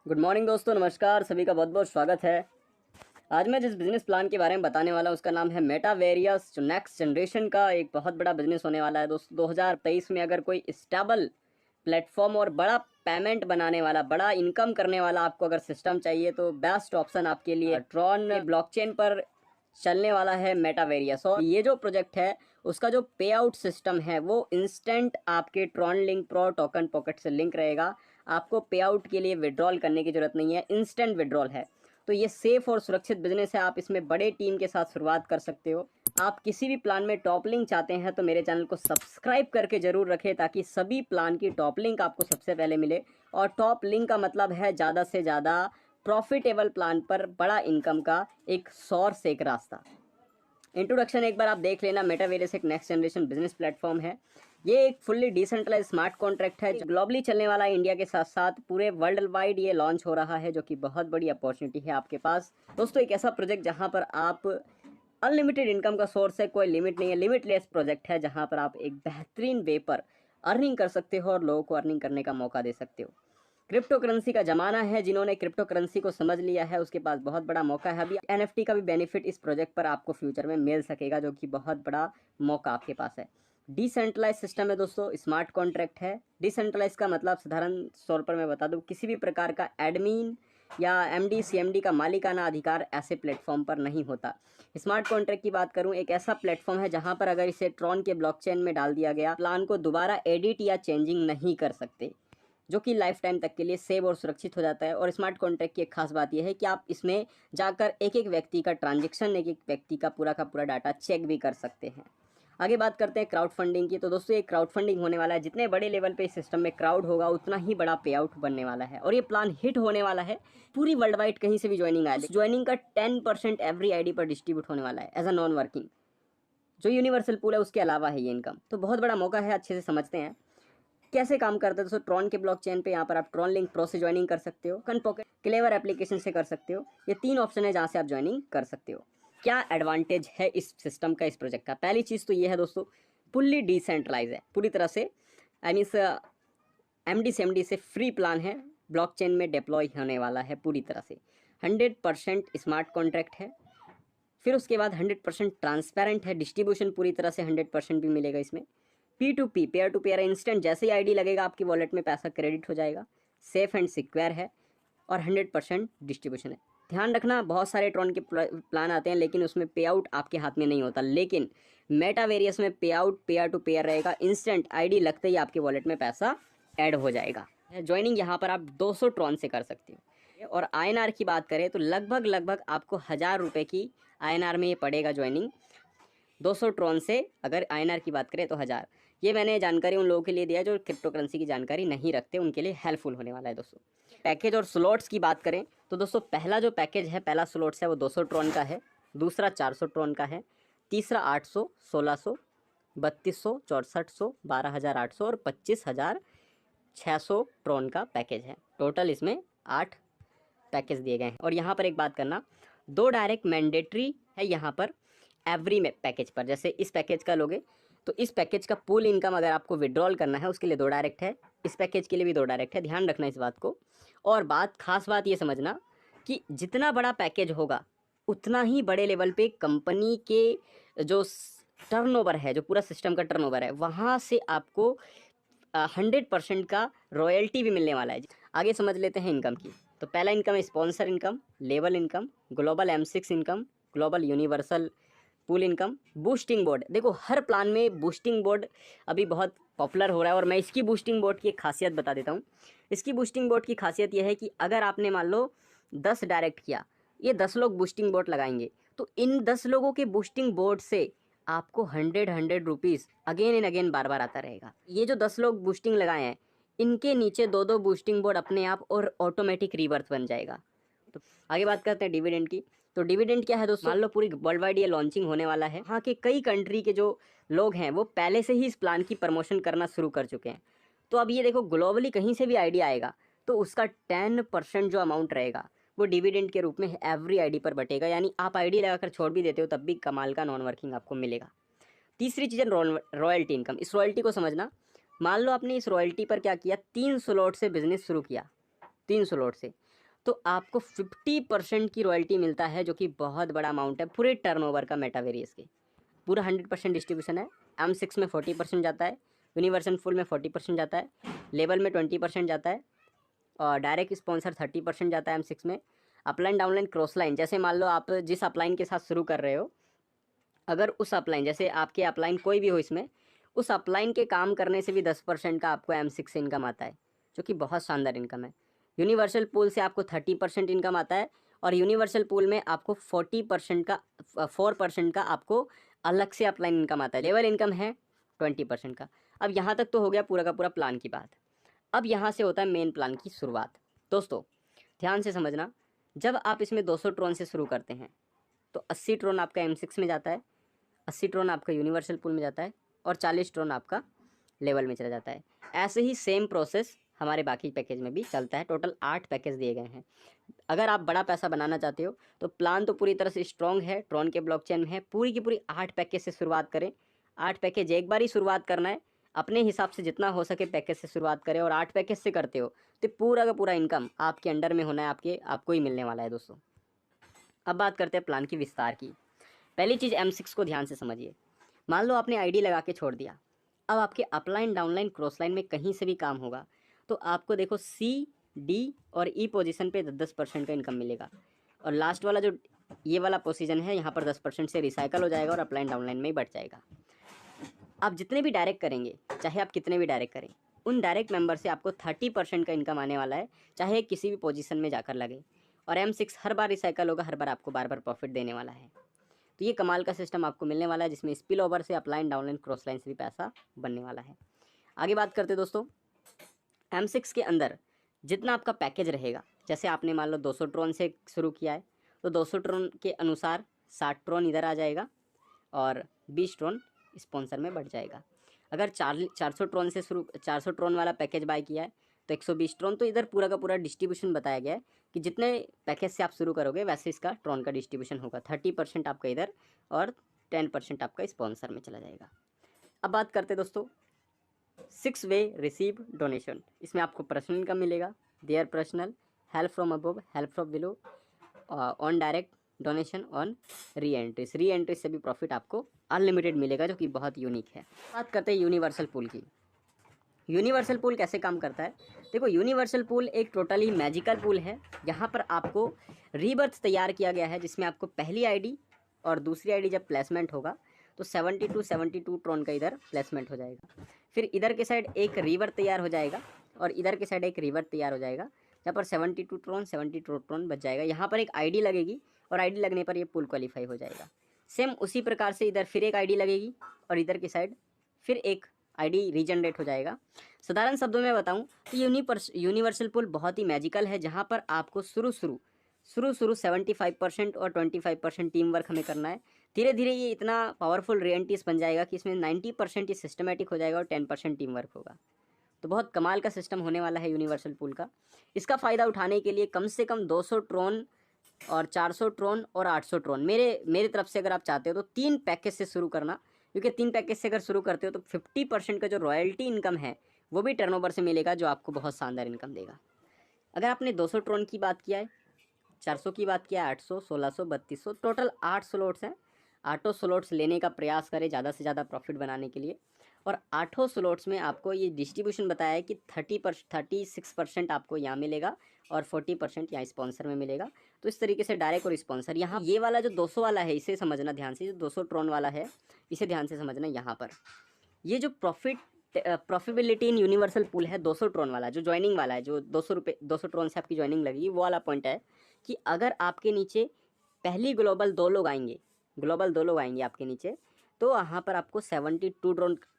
Good morning दोस्तों, नमस्कार। सभी का बहुत बहुत स्वागत है। आज मैं जिस बिजनेस प्लान के बारे में बताने वाला हूँ उसका नाम है मेटावेरियस, जो नेक्स्ट जनरेशन का एक बहुत बड़ा बिजनेस होने वाला है दोस्तों। 2023 में अगर कोई स्टेबल प्लेटफॉर्म और बड़ा पेमेंट बनाने वाला, बड़ा इनकम करने वाला आपको अगर सिस्टम चाहिए तो बेस्ट ऑप्शन आपके लिए ट्रॉन ब्लॉकचेन पर चलने वाला है मेटावेरियस। और ये जो प्रोजेक्ट है उसका जो पे आउट सिस्टम है वो इंस्टेंट आपके Tron link pro token pocket से लिंक रहेगा। आपको पे आउट के लिए विड्रॉल करने की जरूरत नहीं है, इंस्टेंट विड्रॉल है। तो ये सेफ और सुरक्षित बिजनेस है। आप इसमें बड़े टीम के साथ शुरुआत कर सकते हो। आप किसी भी प्लान में टॉप लिंक चाहते हैं तो मेरे चैनल को सब्सक्राइब करके जरूर रखें, ताकि सभी प्लान की टॉप लिंक आपको सबसे पहले मिले। और टॉप लिंक का मतलब है ज़्यादा से ज़्यादा प्रॉफिटेबल प्लान पर बड़ा इनकम का एक सोर्स, एक रास्ता। इंट्रोडक्शन एक बार आप देख लेना। मेटावेरियस एक नेक्स्ट जनरेशन बिजनेस प्लेटफॉर्म है। ये एक फुल्ली डिसेंट्रलाइज स्मार्ट कॉन्ट्रैक्ट है जो ग्लोबली चलने वाला है। इंडिया के साथ साथ पूरे वर्ल्ड वाइड ये लॉन्च हो रहा है, जो कि बहुत बड़ी अपॉर्चुनिटी है आपके पास दोस्तों। एक ऐसा प्रोजेक्ट जहां पर आप अनलिमिटेड इनकम का सोर्स है, कोई लिमिट नहीं है, लिमिटलेस प्रोजेक्ट है जहां पर आप एक बेहतरीन वे पर अर्निंग कर सकते हो और लोगों को अर्निंग करने का मौका दे सकते हो। क्रिप्टो करेंसी का जमाना है। जिन्होंने क्रिप्टो करेंसी को समझ लिया है उसके पास बहुत बड़ा मौका है। अभी एनएफटी का भी बेनिफिट इस प्रोजेक्ट पर आपको फ्यूचर में मिल सकेगा, जो कि बहुत बड़ा मौका आपके पास है। डिसेंट्रलाइज सिस्टम है दोस्तों, स्मार्ट कॉन्ट्रैक्ट है। डिसेंट्रलाइज का मतलब साधारण तौर पर मैं बता दूं, किसी भी प्रकार का एडमिन या एमडी सीएमडी का मालिकाना अधिकार ऐसे प्लेटफॉर्म पर नहीं होता। स्मार्ट कॉन्ट्रैक्ट की बात करूं, एक ऐसा प्लेटफॉर्म है जहां पर अगर इसे ट्रॉन के ब्लॉकचेन में डाल दिया गया, प्लान को दोबारा एडिट या चेंजिंग नहीं कर सकते, जो कि लाइफ टाइम तक के लिए सेव और सुरक्षित हो जाता है। और स्मार्ट कॉन्ट्रैक्ट की एक खास बात यह है कि आप इसमें जाकर एक एक व्यक्ति का ट्रांजेक्शन, एक एक व्यक्ति का पूरा डाटा चेक भी कर सकते हैं। आगे बात करते हैं क्राउड फंडिंग की। तो दोस्तों ये क्राउड फंडिंग होने वाला है। जितने बड़े लेवल पे इस सिस्टम में क्राउड होगा उतना ही बड़ा पे आउट बनने वाला है। और ये प्लान हिट होने वाला है। पूरी वर्ल्ड वाइड कहीं से भी ज्वाइनिंग आए, ज्वाइनिंग का 10% एवरी आईडी पर डिस्ट्रीब्यूट होने वाला है एज अ नॉन वर्किंग। जो यूनिवर्सल पूल है उसके अलावा है ये इनकम। तो बहुत बड़ा मौका है, अच्छे से समझते हैं कैसे काम करता है। दोस्तों ट्रॉन के ब्लॉकचेन पे यहाँ पर आप ट्रॉन लिंक प्रो से ज्वाइनिंग कर सकते हो, कन पॉकेट, क्लेवर एप्लीकेशन से कर सकते हो। ये 3 ऑप्शन है जहाँ से आप ज्वाइनिंग कर सकते हो। क्या एडवांटेज है इस सिस्टम का, इस प्रोजेक्ट का? पहली चीज़ तो ये है दोस्तों, फुल्ली डिसेंट्रलाइज है पूरी तरह से। आई मीन्स एमडी से एमडी से फ्री प्लान है। ब्लॉकचेन में डिप्लॉय होने वाला है पूरी तरह से। 100% स्मार्ट कॉन्ट्रैक्ट है। फिर उसके बाद 100% ट्रांसपेरेंट है। डिस्ट्रीब्यूशन पूरी तरह से 100% भी मिलेगा इसमें। P2P, pair to pair, instant जैसे ही आईडी लगेगा आपकी वॉलेट में पैसा क्रेडिट हो जाएगा। सेफ एंड सिक्योर है और 100% डिस्ट्रीब्यूशन है। ध्यान रखना, बहुत सारे ट्रॉन के प्लान आते हैं लेकिन उसमें पे आउट आपके हाथ में नहीं होता। लेकिन मेटावेरियस में पे आउट पेयर टू पेयर रहेगा। इंस्टेंट आईडी लगते ही आपके वॉलेट में पैसा ऐड हो जाएगा। ज्वाइनिंग यहाँ पर आप 200 ट्रॉन से कर सकते हो। और आईएनआर की बात करें तो लगभग आपको 1000 रुपये की आईएनआर में ये पड़ेगा ज्वाइनिंग। 200 ट्रॉन से अगर आईएनआर की बात करें तो 1000। ये मैंने जानकारी उन लोगों के लिए दिया जो क्रिप्टो करेंसी की जानकारी नहीं रखते, उनके लिए हेल्पफुल होने वाला है दोस्तों। पैकेज और स्लॉट्स की बात करें तो दोस्तों पहला जो पैकेज है, पहला स्लॉट्स है वो 200 ट्रॉन का है। दूसरा 400 ट्रॉन का है। तीसरा 800, 1600, 3200, 6400, 12800 और 25600 ट्रॉन का पैकेज है। टोटल इसमें 8 पैकेज दिए गए हैं। और यहाँ पर एक बात करना, 2 डायरेक्ट मैंडेटरी है यहाँ पर एवरी में पैकेज पर। जैसे इस पैकेज का लोगे तो इस पैकेज का पूल इनकम अगर आपको विड्रॉल करना है उसके लिए 2 डायरेक्ट है। इस पैकेज के लिए भी 2 डायरेक्ट है, ध्यान रखना इस बात को। और खास बात ये समझना कि जितना बड़ा पैकेज होगा उतना ही बड़े लेवल पे कंपनी के जो टर्नओवर है, जो पूरा सिस्टम का टर्नओवर है, वहाँ से आपको 100% का रॉयल्टी भी मिलने वाला है। आगे समझ लेते हैं इनकम की। तो पहला इनकम है sponsor income, level income, global M6 income, global universal pool income, boosting board. देखो हर प्लान में बूस्टिंग बोर्ड अभी बहुत पॉपुलर हो रहा है और मैं इसकी बूस्टिंग बोर्ड की एक खासियत बता देता हूँ। इसकी बूस्टिंग बोर्ड की खासियत यह है कि अगर आपने मान लो 10 डायरेक्ट किया, ये 10 लोग बूस्टिंग बोर्ड लगाएंगे, तो इन 10 लोगों के बूस्टिंग बोर्ड से आपको 100 रुपीज़ अगेन एंड अगेन बार बार आता रहेगा। ये जो 10 लोग बूस्टिंग लगाए हैं इनके नीचे 2-2 बूस्टिंग बोर्ड अपने आप और ऑटोमेटिक रिवर्स बन जाएगा। तो आगे बात करते हैं डिविडेंड की। तो डिविडेंड क्या है दोस्तों, मान लो पूरी वर्ल्ड वाइड ये लॉन्चिंग होने वाला है। यहाँ के कई कंट्री के जो लोग हैं वो पहले से ही इस प्लान की प्रमोशन करना शुरू कर चुके हैं। तो अब ये देखो ग्लोबली कहीं से भी आइडिया आएगा तो उसका 10% जो अमाउंट रहेगा वो डिविडेंड के रूप में एवरी आईडी पर बटेगा। यानी आप आईडी लगाकर छोड़ भी देते हो तब भी कमाल का नॉन वर्किंग आपको मिलेगा। तीसरी चीज़ है रॉयल्टी इनकम। इस रॉयल्टी को समझना, मान लो आपने इस रॉयल्टी पर क्या किया, 3 स्लॉट से बिजनेस शुरू किया, 3 स्लॉट से, तो आपको 50% की रॉयल्टी मिलता है, जो कि बहुत बड़ा अमाउंट है पूरे टर्नओवर का मेटावेरियस के। पूरा 100% डिस्ट्रीब्यूशन है। M6 में 40% जाता है, यूनिवर्सल पूल में 40% जाता है, लेवल में 20% जाता है, और डायरेक्ट स्पॉन्सर 30% जाता है M6 में। अपलाइन डाउनलाइन क्रॉस लाइन, जैसे मान लो आप जिस अपलाइन के साथ शुरू कर रहे हो, अगर उस अपलाइन, जैसे आपके अपलाइन कोई भी हो इसमें, उस अपलाइन के काम करने से भी 10% का आपको M6 से इनकम आता है, जो कि बहुत शानदार इनकम है। यूनिवर्सल पूल से आपको 30% इनकम आता है, और यूनिवर्सल पूल में आपको 40% का 4% का आपको अलग से अपलाइन इनकम आता है। लेवल इनकम है 20% का। अब यहाँ तक तो हो गया पूरा का पूरा प्लान की बात। अब यहाँ से होता है मेन प्लान की शुरुआत। दोस्तों ध्यान से समझना, जब आप इसमें 200 ट्रोन से शुरू करते हैं तो 80 ट्रोन आपका M6 में जाता है, 80 ट्रोन आपका यूनिवर्सल पूल में जाता है, और 40 ट्रोन आपका लेवल में चला जाता है। ऐसे ही सेम प्रोसेस हमारे बाकी पैकेज में भी चलता है। टोटल 8 पैकेज दिए गए हैं। अगर आप बड़ा पैसा बनाना चाहते हो तो प्लान तो पूरी तरह से स्ट्रॉन्ग है, ट्रॉन के ब्लॉकचेन में है। पूरी की पूरी 8 पैकेज से शुरुआत करें। 8 पैकेज एक बार ही शुरुआत करना है, अपने हिसाब से जितना हो सके पैकेज से शुरुआत करें, और 8 पैकेज से करते हो तो पूरा का पूरा इनकम आपके अंडर में होना है, आपको ही मिलने वाला है दोस्तों। अब बात करते हैं प्लान की विस्तार की। पहली चीज़ M6 को ध्यान से समझिए। मान लो आपने आईडी लगा के छोड़ दिया, अब आपके अपलाइन डाउनलाइन क्रॉस लाइन में कहीं से भी काम होगा तो आपको देखो C, D और E पोजीशन पे 10% का इनकम मिलेगा, और लास्ट वाला जो ये वाला पोजीशन है यहाँ पर 10% से रिसाइकल हो जाएगा और अपलाइन डाउनलाइन में ही बढ़ जाएगा। आप जितने भी डायरेक्ट करेंगे, चाहे आप कितने भी डायरेक्ट करें, उन डायरेक्ट मेंबर से आपको 30% का इनकम आने वाला है, चाहे किसी भी पोजीशन में जाकर लगे। और M6 हर बार रिसाइकल होगा, हर बार आपको बार बार प्रॉफिट देने वाला है। तो ये कमाल का सिस्टम आपको मिलने वाला है, जिसमें स्पिल ओवर से अपलाइन डाउनलाइन क्रॉस लाइन से भी पैसा बनने वाला है। आगे बात करते दोस्तों, M6 के अंदर जितना आपका पैकेज रहेगा, जैसे आपने मान लो 200 ट्रोन से शुरू किया है तो 200 ट्रोन के अनुसार 60 ट्रोन इधर आ जाएगा और 20 ट्रोन स्पॉन्सर में बढ़ जाएगा। अगर 400 ट्रोन से शुरू 400 ट्रोन वाला पैकेज बाय किया है तो 120 ट्रोन। तो इधर पूरा का पूरा डिस्ट्रीब्यूशन बताया गया है कि जितने पैकेज से आप शुरू करोगे वैसे इसका ट्रोन का डिस्ट्रीब्यूशन होगा। 30% आपका इधर और 10% आपका स्पॉन्सर में चला जाएगा। अब बात करते दोस्तों 6 वे रिसीव डोनेशन। इसमें आपको पर्सनल इनकम मिलेगा, their personal, help from above, help from below, on direct donation, on री एंट्रीज। री एंट्रीज से भी प्रॉफिट आपको अनलिमिटेड मिलेगा, जो कि बहुत यूनिक है। बात करते हैं यूनिवर्सल पूल की। यूनिवर्सल पूल कैसे काम करता है? देखो, यूनिवर्सल पूल एक टोटली मैजिकल पूल है। यहाँ पर आपको रीबर्थ तैयार किया गया है, जिसमें आपको पहली आईडी और दूसरी आईडी जब प्लेसमेंट होगा तो 72 ट्रोन का इधर प्लेसमेंट हो जाएगा। फिर इधर के साइड एक रिवर तैयार हो जाएगा और इधर के साइड एक रिवर तैयार हो जाएगा, जहाँ पर 72 ट्रोन बच जाएगा। यहाँ पर एक आईडी लगेगी और आईडी लगने पर ये पूल क्वालिफाई हो जाएगा। सेम उसी प्रकार से इधर फिर एक आईडी लगेगी और इधर की साइड फिर एक आईडी रीजनरेट हो जाएगा। साधारण शब्दों में बताऊं तो यूनिवर्सल पूल बहुत ही मैजिकल है, जहाँ पर आपको शुरू 75% और 25% टीम वर्क हमें करना है। धीरे धीरे ये इतना पावरफुल रियलिटीज बन जाएगा कि इसमें 90% ही सिस्टमेटिक हो जाएगा और 10% टीम वर्क होगा। तो बहुत कमाल का सिस्टम होने वाला है यूनिवर्सल पूल का। इसका फ़ायदा उठाने के लिए कम से कम 200 ट्रोन और 400 ट्रोन और 800 ट्रोन मेरे तरफ से अगर आप चाहते हो तो 3 पैकेज से शुरू करना, क्योंकि 3 पैकेज से अगर शुरू करते हो तो 50% का जो रॉयल्टी इनकम है वो भी टर्नओवर से मिलेगा, जो आपको बहुत शानदार इनकम देगा। अगर आपने 200 ट्रोन की बात किया है, 400 की बात किया, 800, 1600, 3200, टोटल 8 स्लॉट्स हैं। 8 स्लॉट्स लेने का प्रयास करें ज़्यादा से ज़्यादा प्रॉफिट बनाने के लिए। और 8 स्लॉट्स में आपको ये डिस्ट्रीब्यूशन बताया है कि 36% आपको यहाँ मिलेगा और 40% यहाँ स्पॉन्सर में मिलेगा। तो इस तरीके से डायरेक्ट और स्पॉन्सर, यहाँ ये वाला जो 200 वाला है इसे समझना ध्यान से, जो 200 ट्रोन वाला है इसे ध्यान से समझना। यहाँ पर ये जो प्रॉफिटेबिलिटी इन यूनिवर्सल पूल है 200 ट्रोन वाला, जो ज्वाइनिंग वाला है, जो 200 ट्रोन से आपकी ज्वाइनिंग लगेगी, वो वाला पॉइंट है कि अगर आपके नीचे पहली ग्लोबल 2 लोग आएंगे आपके नीचे, तो वहाँ पर आपको 72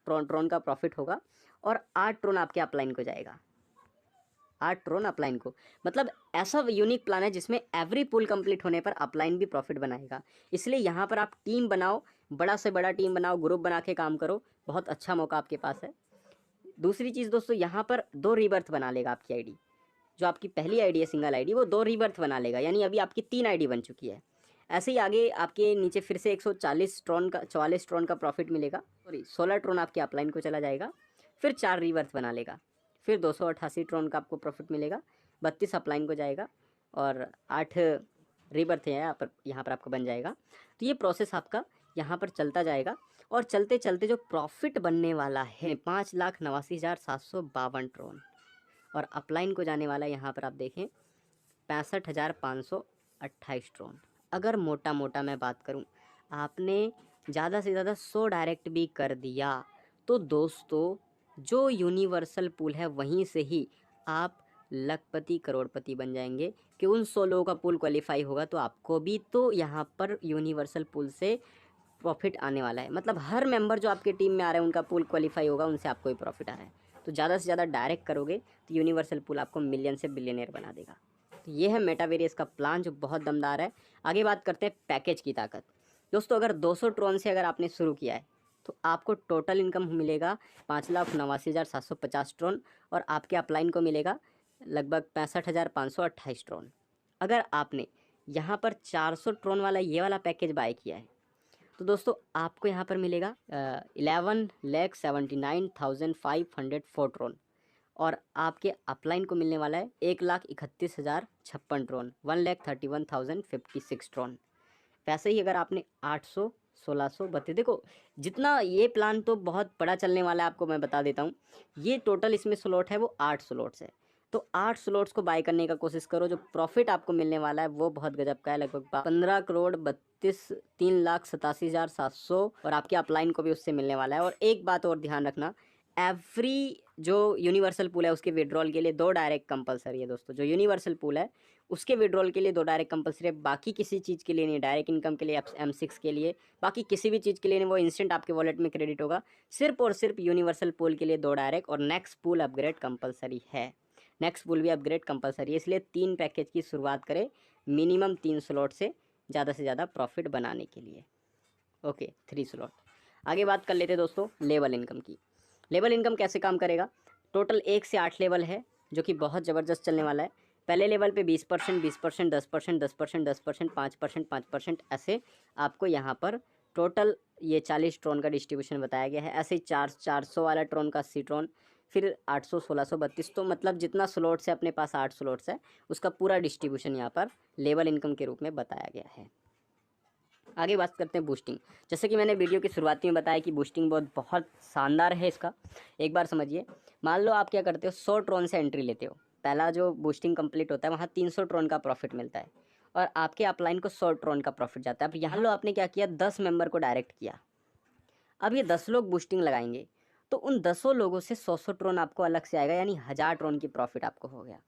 ट्रोन का प्रॉफिट होगा और 8 ट्रोन आपके अपलाइन को जाएगा। 8 ट्रोन अपलाइन को, मतलब ऐसा यूनिक प्लान है जिसमें एवरी पूल कंप्लीट होने पर अपलाइन भी प्रॉफिट बनाएगा। इसलिए यहाँ पर आप टीम बनाओ, बड़ा से बड़ा टीम बनाओ, ग्रुप बना के काम करो, बहुत अच्छा मौका आपके पास है। दूसरी चीज़ दोस्तों, यहाँ पर 2 रीबर्थ बना लेगा आपकी आईडी। जो आपकी पहली आईडी है सिंगल आईडी, वो 2 रीबर्थ बना लेगा, यानी अभी आपकी 3 आईडी बन चुकी है। ऐसे ही आगे आपके नीचे फिर से 44 ट्रोन का प्रॉफिट मिलेगा, सॉरी 16 ट्रोन आपके अपलाइन को चला जाएगा, फिर 4 रीबर्थ बना लेगा, फिर 288 ट्रोन का आपको प्रॉफिट मिलेगा, 32 अपलाइन को जाएगा, और 8 रीबर्थ है यहाँ पर आपको बन जाएगा। तो ये प्रोसेस आपका यहाँ पर चलता जाएगा और चलते चलते जो प्रॉफिट बनने वाला है 5,89,752 ट्रोन और अपलाइन को जाने वाला है यहाँ पर आप देखें 65,528 ट्रोन। अगर मोटा मोटा मैं बात करूँ, आपने ज़्यादा से ज़्यादा 100 डायरेक्ट भी कर दिया तो दोस्तों जो यूनिवर्सल पूल है वहीं से ही आप लखपति करोड़पति बन जाएंगे कि उन 100 लोगों का पूल क्वालिफाई होगा तो आपको भी तो यहाँ पर यूनिवर्सल पूल से प्रॉफिट आने वाला है। मतलब हर मेंबर जो आपके टीम में आ रहे हैं उनका पूल क्वालिफाई होगा, उनसे आपको भी प्रॉफिट आ रहा है। तो ज़्यादा से ज़्यादा डायरेक्ट करोगे तो यूनिवर्सल पूल आपको मिलियन से बिलियनियर बना देगा। तो ये है मेटावेरियस का प्लान जो बहुत दमदार है। आगे बात करते हैं पैकेज की ताकत। दोस्तों अगर 200 ट्रोन से अगर आपने शुरू किया है तो आपको टोटल इनकम मिलेगा 5,89,750 ट्रोन और आपके अपलाइन को मिलेगा लगभग 65,528 ट्रोन। अगर आपने यहाँ पर 400 ट्रोन वाला ये वाला पैकेज बाय किया है तो दोस्तों आपको यहाँ पर मिलेगा 11,79,504 ट्रोन और आपके अपलाइन को मिलने वाला है 1,31,056 ट्रोन 1,31,056 ट्रोन। वैसे ही अगर आपने 800 1632 देखो जितना ये प्लान तो बहुत बड़ा चलने वाला है, आपको मैं बता देता हूँ। ये टोटल इसमें स्लॉट है वो 8 स्लॉट्स है, तो 8 स्लॉट्स को बाय करने का कोशिश करो। जो प्रॉफिट आपको मिलने वाला है वो बहुत गजब का है, लगभग 15,32,03,87,700 और आपके अपलाइन को भी उससे मिलने वाला है। और एक बात और ध्यान रखना, एवरी जो यूनिवर्सल पूल है उसके विड्रॉल के लिए 2 डायरेक्ट कंपलसरी है दोस्तों। जो यूनिवर्सल पूल है उसके विड्रॉल के लिए 2 डायरेक्ट कंपलसरी है, बाकी किसी चीज़ के लिए नहीं। डायरेक्ट इनकम के लिए M6 के लिए, बाकी किसी भी चीज़ के लिए नहीं, वो इंस्टेंट आपके वॉलेट में क्रेडिट होगा। सिर्फ और सिर्फ यूनिवर्सल पूल के लिए 2 डायरेक्ट और नेक्स्ट पूल अपग्रेड कंपलसरी है। नेक्स्ट पूल भी अपग्रेड कंपलसरी है, इसलिए 3 पैकेज की शुरुआत करें मिनिमम 3 स्लॉट से ज़्यादा प्रॉफिट बनाने के लिए। Okay 3 slot. आगे बात कर लेते हैं दोस्तों लेवल इनकम की। लेवल इनकम कैसे काम करेगा? टोटल 1 से 8 लेवल है जो कि बहुत ज़बरदस्त चलने वाला है। पहले लेवल पे 20%, 20%, 10%, 10%, 10%, 5%, 5% ऐसे आपको यहाँ पर टोटल ये 40 ट्रोन का डिस्ट्रीब्यूशन बताया गया है। ऐसे ही 400 वाला ट्रोन का 80 ट्रोन, फिर 800, 1632, तो मतलब जितना स्लॉट्स है अपने पास 8 स्लॉट्स है, उसका पूरा डिस्ट्रीब्यूशन यहाँ पर लेवल इनकम के रूप में बताया गया है। आगे बात करते हैं बूस्टिंग। जैसे कि मैंने वीडियो की शुरुआत में बताया कि बूस्टिंग बहुत शानदार है इसका। एक बार समझिए, मान लो आप क्या करते हो, 100 ट्रोन से एंट्री लेते हो। पहला जो बूस्टिंग कंप्लीट होता है वहाँ 300 ट्रोन का प्रॉफिट मिलता है और आपके अपलाइन को 100 ट्रोन का प्रॉफिट जाता है। अब यहाँ लो आपने क्या किया, 10 मेंबर को डायरेक्ट किया। अब ये 10 लोग बूस्टिंग लगाएंगे तो उन 10 लोगों से 100 ट्रोन आपको अलग से आएगा, यानी 1000 ट्रोन की प्रॉफिट आपको हो गया।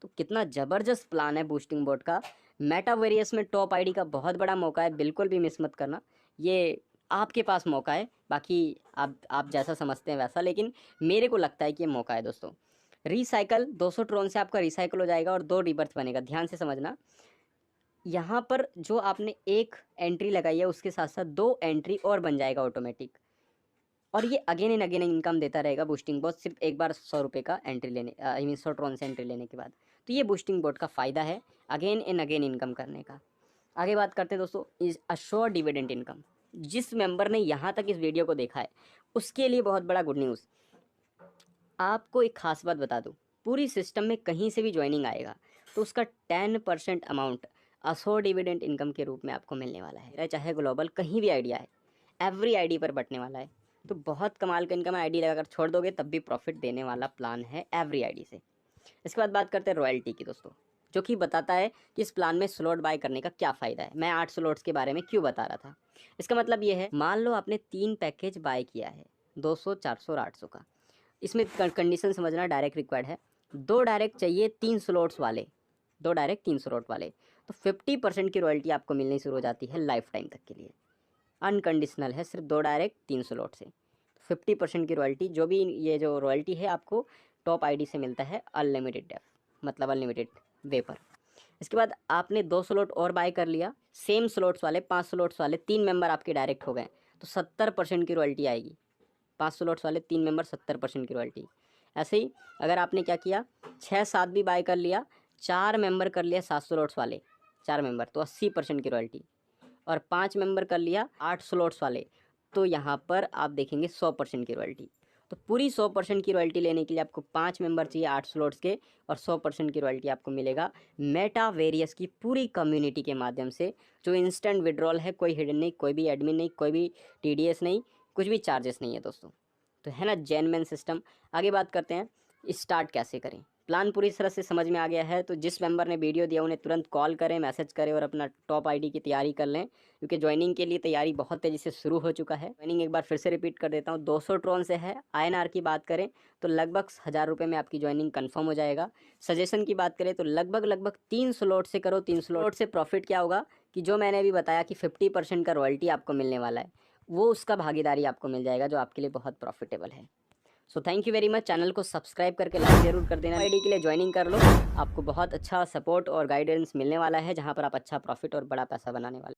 तो कितना ज़बरदस्त प्लान है बूस्टिंग बोट का। मेटावेरियस में टॉप आईडी का बहुत बड़ा मौका है, बिल्कुल भी मिस मत करना। ये आपके पास मौका है, बाकी आप जैसा समझते हैं वैसा, लेकिन मेरे को लगता है कि ये मौका है दोस्तों। रिसाइकल 200 ट्रोन से आपका रिसाइकल हो जाएगा और 2 रिबर्थ बनेगा। ध्यान से समझना, यहाँ पर जो आपने एक एंट्री लगाई है उसके साथ साथ 2 एंट्री और बन जाएगा ऑटोमेटिक, और ये अगेन एंड अगेन इनकम देता रहेगा बूस्टिंग बोट, सिर्फ एक बार 100 रुपये का एंट्री लेने, आई मीन 100 ट्रोन से एंट्री लेने के बाद। तो ये बूस्टिंग बोट का फ़ायदा है अगेन एंड अगेन इनकम करने का। आगे बात करते हैं दोस्तों इज अश्योर डिविडेंड इनकम। जिस मेंबर ने यहाँ तक इस वीडियो को देखा है उसके लिए बहुत बड़ा गुड न्यूज़। आपको एक खास बात बता दूँ, पूरी सिस्टम में कहीं से भी ज्वाइनिंग आएगा तो उसका 10% अमाउंट अश्योर डिविडेंड इनकम के रूप में आपको मिलने वाला है। चाहे ग्लोबल कहीं भी आइडिया है, एवरी आईडी पर बटने वाला है। तो बहुत कमाल का इनकम, आईडी लगाकर छोड़ दोगे तब भी प्रॉफिट देने वाला प्लान है एवरी आईडी से। इसके बाद बात करते हैं रॉयल्टी की दोस्तों, जो कि बताता है कि इस प्लान में स्लॉट बाय करने का क्या फ़ायदा है। मैं 8 स्लॉट्स के बारे में क्यों बता रहा था, इसका मतलब ये है, मान लो आपने 3 पैकेज बाय किया है 200, 400 और 800 का। इसमें कंडीशन समझना, डायरेक्ट रिक्वायर्ड है, 2 डायरेक्ट चाहिए 3 स्लॉट्स वाले, 2 डायरेक्ट 3 स्लॉट वाले, तो 50% की रॉयल्टी आपको मिलनी शुरू हो जाती है लाइफ टाइम तक के लिए। अनकंडीशनल है, सिर्फ 2 डायरेक्ट 3 स्लॉट से 50% की रॉयल्टी। जो भी ये जो रॉयल्टी है आपको टॉप आईडी से मिलता है अनलिमिटेड डेफ, मतलब अनलिमिटेड वे पर। इसके बाद आपने 2 स्लॉट और बाय कर लिया, सेम स्लॉट्स वाले 5 स्लॉट्स वाले 3 मेंबर आपके डायरेक्ट हो गए, तो 70% की रॉयल्टी आएगी। 5 स्लॉट्स वाले 3 मेंबर 70% की रॉयल्टी। ऐसे ही अगर आपने क्या किया, 6-7 भी बाय कर लिया, 4 मेंबर कर लिया 7 स्लॉट्स वाले 4 मेंबर, तो 80% की रॉयल्टी। और 5 मेंबर कर लिया 8 स्लॉट्स वाले, तो यहाँ पर आप देखेंगे 100% की रॉयल्टी। तो पूरी 100% की रॉयल्टी लेने के लिए आपको 5 मेंबर चाहिए 8 स्लॉट्स के, और 100% की रॉयल्टी आपको मिलेगा मेटावेरियस की पूरी कम्युनिटी के माध्यम से। जो इंस्टेंट विड्रॉल है, कोई हिडन नहीं, कोई भी एडमिन नहीं, कोई भी TDS नहीं, कुछ भी चार्जेस नहीं है दोस्तों। तो है ना जेन्युइन सिस्टम। आगे बात करते हैं स्टार्ट कैसे करें। प्लान पूरी तरह से समझ में आ गया है तो जिस मेंबर ने वीडियो दिया उन्हें तुरंत कॉल करें, मैसेज करें और अपना टॉप आईडी की तैयारी कर लें, क्योंकि ज्वाइनिंग के लिए तैयारी बहुत तेज़ी से शुरू हो चुका है। ज्वाइनिंग एक बार फिर से रिपीट कर देता हूँ, 200 ट्रॉन से है। INR की बात करें तो लगभग 1000 रुपये में आपकी ज्वाइनिंग कन्फर्म हो जाएगा। सजेशन की बात करें तो लगभग 3 स्लॉट से करो। 3 स्लॉट से प्रॉफिट क्या होगा कि जो मैंने अभी बताया कि 50% का रॉयल्टी आपको मिलने वाला है, वो उसका भागीदारी आपको मिल जाएगा, जो आपके लिए बहुत प्रॉफिटेबल है। So thank you very much. Channel को सब्सक्राइब करके लाइक जरूर कर देना। आईडी के लिए ज्वाइनिंग कर लो, आपको बहुत अच्छा सपोर्ट और गाइडेंस मिलने वाला है, जहां पर आप अच्छा प्रॉफिट और बड़ा पैसा बनाने वाले